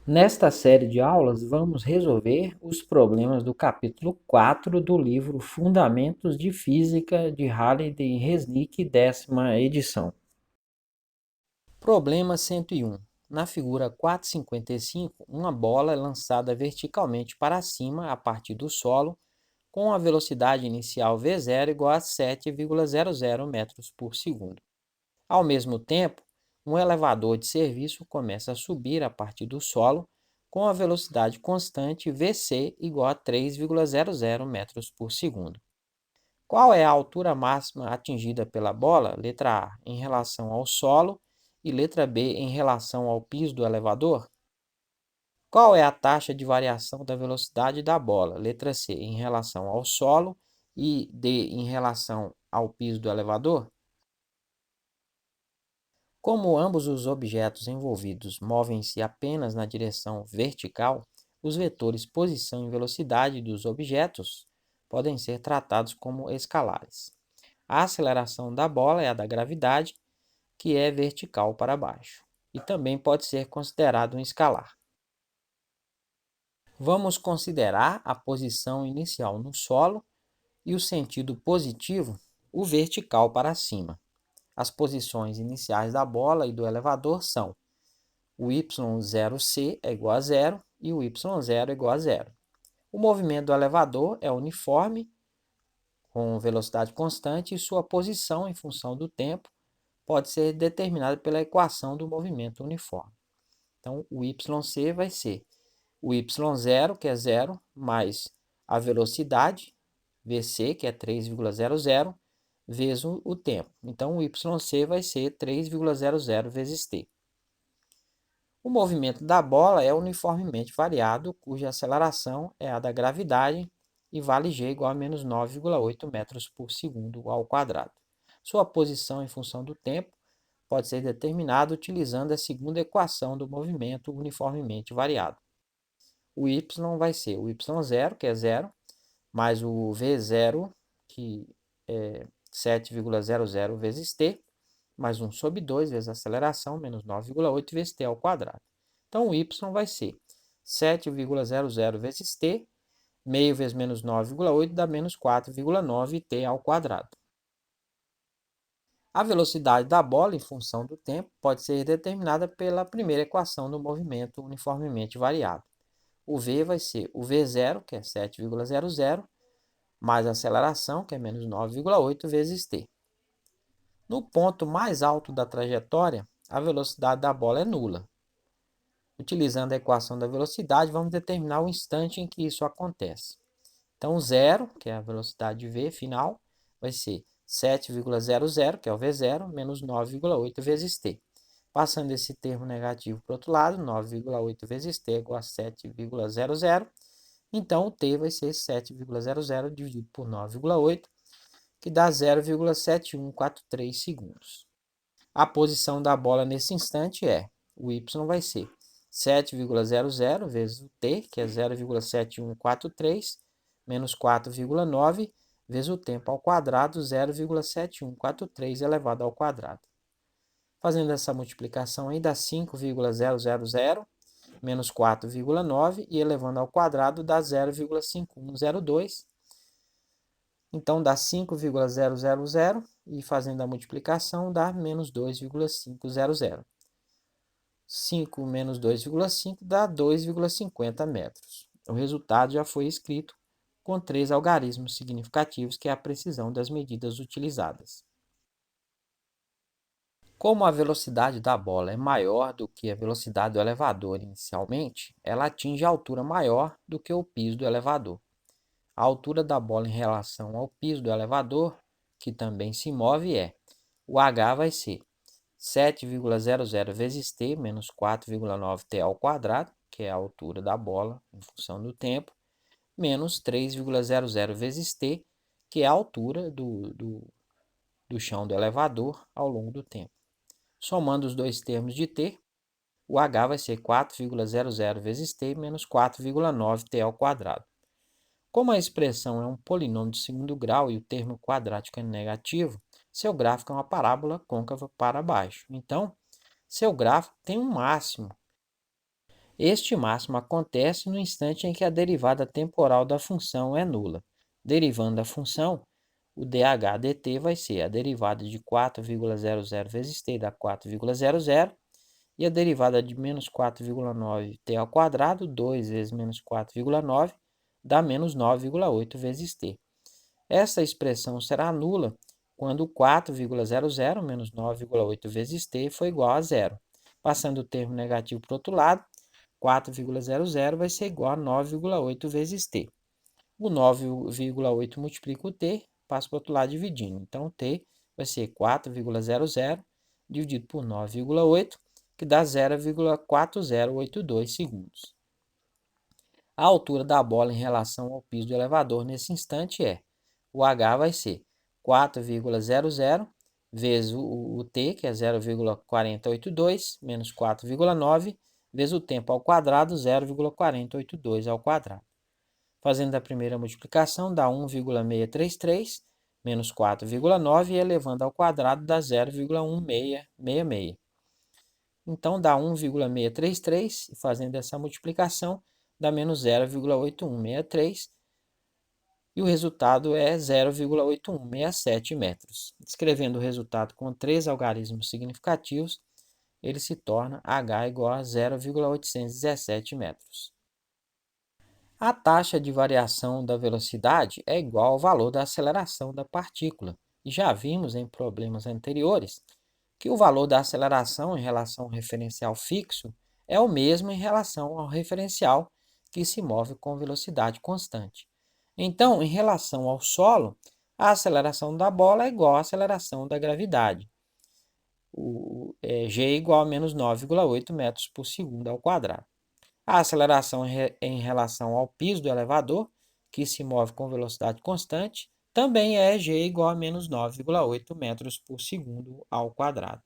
Nesta série de aulas, vamos resolver os problemas do capítulo 4 do livro Fundamentos de Física de Halley e Resnick, 10ª edição. Problema 101. Na figura 4,55, uma bola é lançada verticalmente para cima a partir do solo, com a velocidade inicial v0 igual a 7,00 metros por segundo. Ao mesmo tempo, um elevador de serviço começa a subir a partir do solo com a velocidade constante Vc igual a 3,00 metros por segundo. Qual é a altura máxima atingida pela bola? Letra A, em relação ao solo, e letra B, em relação ao piso do elevador? Qual é a taxa de variação da velocidade da bola? Letra C, em relação ao solo, e D, em relação ao piso do elevador? Como ambos os objetos envolvidos movem-se apenas na direção vertical, os vetores posição e velocidade dos objetos podem ser tratados como escalares. A aceleração da bola é a da gravidade, que é vertical para baixo, e também pode ser considerado um escalar. Vamos considerar a posição inicial no solo e o sentido positivo, o vertical para cima. As posições iniciais da bola e do elevador são: o y0c é igual a zero e o y0 é igual a zero. O movimento do elevador é uniforme, com velocidade constante, e sua posição em função do tempo pode ser determinada pela equação do movimento uniforme. Então, o yc vai ser o y0, que é zero, mais a velocidade, vc, que é 3,00, vezes o tempo. Então, o yc vai ser 3,00 vezes t. O movimento da bola é uniformemente variado, cuja aceleração é a da gravidade e vale g igual a menos 9,8 metros por segundo ao quadrado. Sua posição em função do tempo pode ser determinada utilizando a segunda equação do movimento uniformemente variado. O y vai ser o y0, que é zero, mais o v0, que é 7,00 vezes t, mais 1 sobre 2 vezes a aceleração, menos 9,8 vezes t ao quadrado. Então, o y vai ser 7,00 vezes t, meio vezes menos 9,8 dá menos 4,9 t ao quadrado. A velocidade da bola em função do tempo pode ser determinada pela primeira equação do movimento uniformemente variado. O v vai ser o v0, que é 7,00, mais a aceleração, que é menos 9,8 vezes t. No ponto mais alto da trajetória, a velocidade da bola é nula. Utilizando a equação da velocidade, vamos determinar o instante em que isso acontece. Então, zero, que é a velocidade v final, vai ser 7,00, que é o v0, menos 9,8 vezes t. Passando esse termo negativo para o outro lado, 9,8 vezes t é igual a 7,00. Então, o t vai ser 7,00 dividido por 9,8, que dá 0,7143 segundos. A posição da bola nesse instante é: o y vai ser 7,00 vezes o t, que é 0,7143, menos 4,9, vezes o tempo ao quadrado, 0,7143 elevado ao quadrado. Fazendo essa multiplicação aí, dá 5,000 menos 4,9, e elevando ao quadrado dá 0,5102. Então, dá 5,000 e fazendo a multiplicação dá menos 2,500. 5 menos 2,5 dá 2,50 metros. O resultado já foi escrito com 3 algarismos significativos, que é a precisão das medidas utilizadas. Como a velocidade da bola é maior do que a velocidade do elevador inicialmente, ela atinge a altura maior do que o piso do elevador. A altura da bola em relação ao piso do elevador, que também se move, é: o h vai ser 7,00 vezes t menos 4,9t ao quadrado, que é a altura da bola em função do tempo, menos 3,00 vezes t, que é a altura do chão do elevador ao longo do tempo. Somando os dois termos de t, o h vai ser 4,00 vezes t menos 4,9t ao quadrado. Como a expressão é um polinômio de segundo grau e o termo quadrático é negativo, seu gráfico é uma parábola côncava para baixo. Então, seu gráfico tem um máximo. Este máximo acontece no instante em que a derivada temporal da função é nula. Derivando a função, o dh dt vai ser a derivada de 4,00 vezes t dá 4,00 e a derivada de menos 4,9 t ao quadrado, 2 vezes menos 4,9 dá menos 9,8 vezes t. Essa expressão será nula quando 4,00 menos 9,8 vezes t for igual a zero. Passando o termo negativo para o outro lado, 4,00 vai ser igual a 9,8 vezes t. O 9,8 multiplica o t, passa para o outro lado dividindo. Então, t vai ser 4,00 dividido por 9,8, que dá 0,4082 segundos. A altura da bola em relação ao piso do elevador nesse instante é, o h vai ser 4,00 vezes o t, que é 0,4082, menos 4,9, vezes o tempo ao quadrado, 0,4082 ao quadrado. Fazendo a primeira multiplicação, dá 1,633, menos 4,9, e elevando ao quadrado dá 0,1666. Então, dá 1,633, e fazendo essa multiplicação, dá menos 0,8163, e o resultado é 0,8167 metros. Escrevendo o resultado com 3 algarismos significativos, ele se torna h igual a 0,817 metros. A taxa de variação da velocidade é igual ao valor da aceleração da partícula. E já vimos em problemas anteriores que o valor da aceleração em relação ao referencial fixo é o mesmo em relação ao referencial que se move com velocidade constante. Então, em relação ao solo, a aceleração da bola é igual à aceleração da gravidade. G é igual a menos 9,8 metros por segundo ao quadrado. A aceleração em relação ao piso do elevador, que se move com velocidade constante, também é G igual a menos 9,8 metros por segundo ao quadrado.